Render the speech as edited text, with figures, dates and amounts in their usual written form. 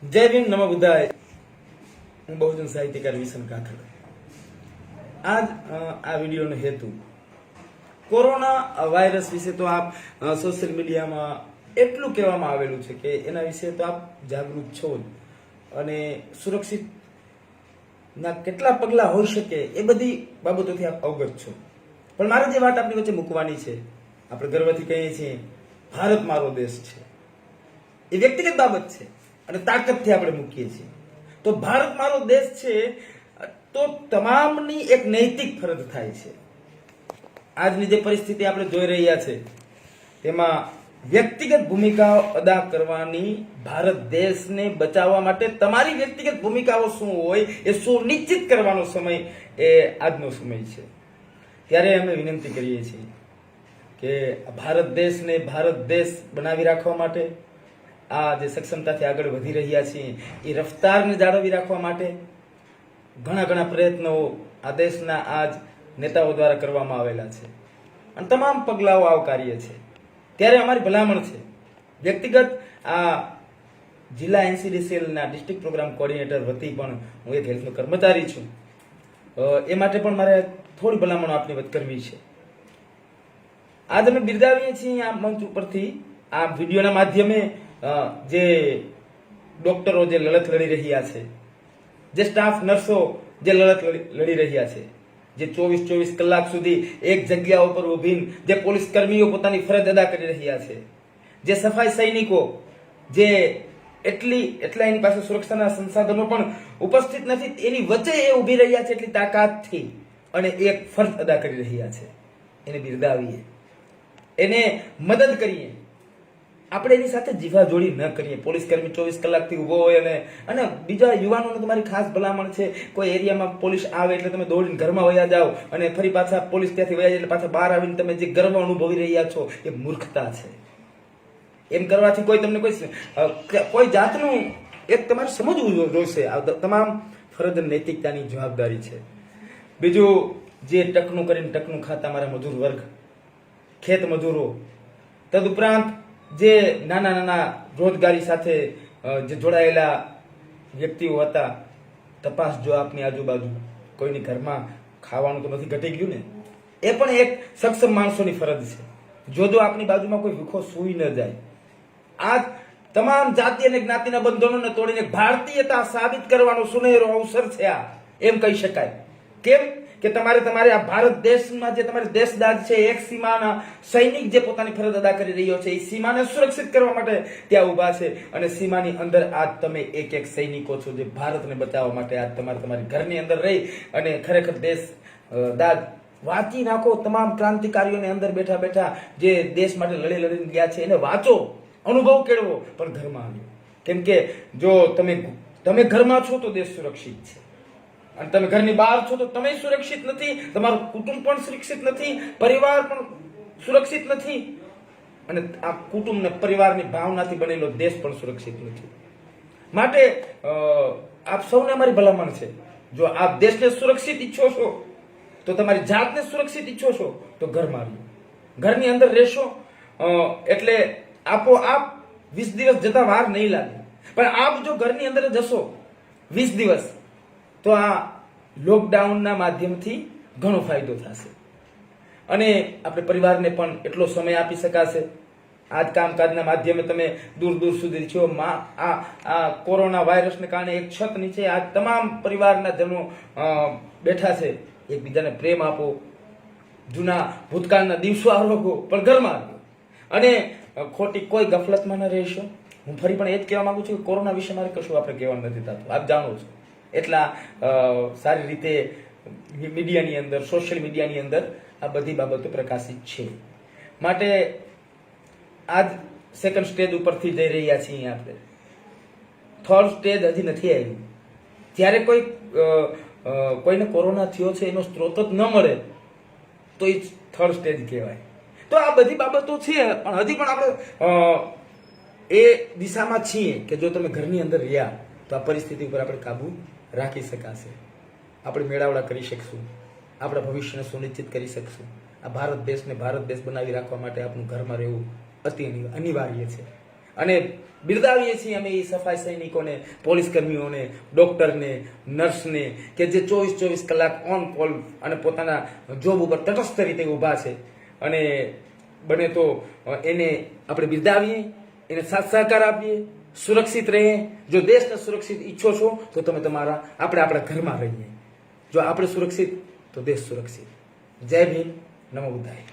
જય ભીમ નમો બુદ્ધાય. હું બહુજન સાહિત્યકાર વિશન કાકડ. આજ આ વિડીયોનો હેતુ કોરોના વાયરસ વિશે તો આપ સોશિયલ મીડિયામાં એટલું કહેવામાં આવેલું છે કે એના વિશે તો આપ જાગૃત છો જ, અને સુરક્ષિત ના કેટલા પગલા હોઈ શકે એ બધી બાબતોથી આપ અવગત છો. પણ મારે જે વાત આપની વચ્ચે મૂકવાની છે, આપણે ગર્વથી કહીએ છીએ ભારત મારો દેશ છે, એ વ્યક્તિગત બાબત છે અને તાકાતથી આપણે મૂકીએ છીએ. તો ભારત મારો દેશ છે તો તમામની એક નૈતિક ફરજ થાય છે. આજની જે પરિસ્થિતિ આપણે જોઈ રહ્યા છે તેમાં વ્યક્તિગત ભૂમિકાઓ અદા કરવાની, ભારત દેશને બચાવવા માટે તમારી વ્યક્તિગત ભૂમિકાઓ શું હોય એ સુનિશ્ચિત કરવાનો સમય એ આજનો સમય છે. ત્યારે અમે વિનંતી કરીએ છીએ કે ભારત દેશને ભારત દેશ બનાવી રાખવા માટે, આ જે સક્ષમતાથી આગળ વધી રહ્યા છીએ એ રફતારને જાળવી રાખવા માટે ઘણા પ્રયત્નો આ દેશના આજ નેતાઓ દ્વારા કરવામાં આવેલા છે અને તમામ પગલાઓ આવકાર્ય છે. ત્યારે અમારી ભલામણ છે, વ્યક્તિગત આ જિલ્લા એનસીડીસીએલના ડિસ્ટ્રિક્ટ પ્રોગ્રામ કોર્ડિનેટર વતી પણ હું એક હેલ્થનો કર્મચારી છું, એ માટે પણ મારે થોડી ભલામણો આપની વચ્ચે કરવી છે. આજ અમે બિરદાવીએ છીએ આ મંચ ઉપરથી, આ વિડીયોના માધ્યમે જે ડોક્ટરો જે લડત લડી રહ્યા છે, જે સ્ટાફ નર્સો જે લડત લડી રહ્યા છે, જે 24 કલાક સુધી એક જગ્યા ઉપર ઊભીને જે પોલીસ કર્મીઓ પોતાની ફરજ અદા કરી રહ્યા છે, જે સફાઈ સૈનિકો જે એટલા એની પાસે સુરક્ષાના સંસાધનો પણ ઉપસ્થિત નથી, એની વચ્ચે એ ઊભી રહ્યા છે એટલી તાકાતથી અને એક ફરજ અદા કરી રહ્યા છે, એને બિરદાવીએ, એને મદદ કરીએ. આપણે એની સાથે જીવા જોડી ન કરીએ. પોલીસ કર્મી 24 કલાકથી ઉભો હોય અને બીજા યુવાનોને તમારી ખાસ ભલામણ છે, કોઈ એરિયામાં પોલીસ આવે એટલે તમે દોડીને ઘરમાં વયા જાઓ અને ફરી પાછા પોલીસ ત્યાંથી વયા જાય એટલે પાછા બહાર આવીને તમે જે ગર્વ અનુભવી રહ્યા છો એ મૂર્ખતા છે. એમ કરવાથી કોઈ તમને કોઈ જાતનું એક તમારે સમજવું જોઈશે. આ તમામ ફરજ નૈતિકતાની જવાબદારી છે. બીજું, જે ટકનું કરીને ટકનું ખાતા મારા મજૂર વર્ગ, ખેત મજૂરો, તદુપરાંત જે નાના રોજગારી સાથે જે જોડાયેલા વ્યક્તિઓ હતા, તપાસ જો આપની આજુબાજુ કોઈની ઘરમાં ખાવાનું તો નથી ઘટી ગયું ને, એ પણ એક સક્ષમ માણસોની ફરજ છે. જો આપની બાજુમાં કોઈ ભૂખો સૂઈ ન જાય. આ તમામ જાતિ અને જ્ઞાતિના બંધનોને તોડીને ભારતીયતા સાબિત કરવાનો સુનહેરો અવસર છે આ, એમ કહી શકાય. કેમ કે તમારે આ ભારત દેશમાં જે તમારે દેશદાજ છે, એક સીમાના સૈનિક જે પોતાની ફરજ અદા કરી રહ્યો છે, એ સીમાને સુરક્ષિત કરવા માટે ત્યાં ઊભા છે અને સીમાની અંદર આજ તમે એક સૈનિકો છો જે ભારતને બચાવવા માટે આજ તમારી ઘરની અંદર રહી અને ખરેખર દેશ દાદ વાંચી નાખો. તમામ ક્રાંતિકારીઓને અંદર બેઠા જે દેશ માટે લડીને ગયા છે એને વાંચો, અનુભવ કેળવો, પણ ઘરમાં આવ્યો. કેમ કે જો તમે ઘરમાં છો તો દેશ સુરક્ષિત છે, અને તમે ઘરની બહાર છો તો તમે સુરક્ષિત નથી, તમારું કુટુંબ પણ સુરક્ષિત નથી, પરિવાર પણ સુરક્ષિત નથી, અને આ કુટુંબ ને પરિવારની ભાવનાથી બનેલો દેશ પણ સુરક્ષિત નથી. માટે આપ સૌને અમારી ભલામણ છે, જો આપ દેશને સુરક્ષિત ઈચ્છો છો તો તમારી જાતને સુરક્ષિત ઈચ્છો છો તો ઘરમાં રહ્યો, ઘરની અંદર રહેશો એટલે આપોઆપ 20 દિવસ જતા વાર નહીં લાગે. પણ આપ જો ઘરની અંદર જશો 20 દિવસ તો આ લોકડાઉનના માધ્યમથી ઘણો ફાયદો થશે અને આપણે પરિવારને પણ એટલો સમય આપી શકાશે. આજ કામકાજના માધ્યમે તમે દૂર સુધી છો. આ કોરોના વાયરસને કારણે એક છત નીચે આ તમામ પરિવારના જનો બેઠા છે. એકબીજાને પ્રેમ આપો, જૂના ભૂતકાળના દિવસો આરોગો, પણ ઘરમાં આવ્યો અને ખોટી કોઈ ગફલતમાં ન રહેશો. હું ફરી પણ એ જ કહેવા માંગુ છું કે કોરોના વિશે મારે કશું આપણે કહેવાનું નથી થતું, આપ જાણો છો. એટલા સારી રીતે મીડિયાની અંદર, સોશિયલ મીડિયાની અંદર આ બધી બાબતો પ્રકાશિત છે. માટે આજ સેકન્ડ સ્ટેજ ઉપરથી જઈ રહ્યા છીએ આપણે. થર્ડ સ્ટેજ હજી નથી આવ્યું. જ્યારે કોઈને કોરોના થયો છે એનો સ્ત્રોત જ ન મળે તો એ થર્ડ સ્ટેજ કહેવાય. તો આ બધી બાબતો છે, પણ હજી પણ આપણે એ દિશામાં છીએ કે જો તમે ઘરની અંદર રહ્યા તો આ પરિસ્થિતિ ઉપર આપણે કાબુ રાખી શકાશે. આપણે મેળાવડા કરી શકશું, આપણા ભવિષ્યને સુનિશ્ચિત કરી શકશું. આ ભારત દેશને ભારત દેશ બનાવી રાખવા માટે આપણું ઘરમાં રહેવું અતિ અનિવાર્ય છે. અને બિરદાવીએ છીએ અમે એ સફાઈ સૈનિકોને, પોલીસ કર્મીઓને, ડોક્ટરને, નર્સને કે જે 24 કલાક ઓન કોલ અને પોતાના જોબ ઉપર તટસ્થ રીતે ઊભા છે. અને બને તો એને આપણે બિરદાવીએ, એને સાથ સહકાર આપીએ, સુરક્ષિત રહીએ. જો દેશને સુરક્ષિત ઈચ્છો છો તો તમે આપણે આપણા ઘરમાં રહીએ. જો આપણે સુરક્ષિત તો દેશ સુરક્ષિત. જય ભીમ, નમો બુદ્ધાય.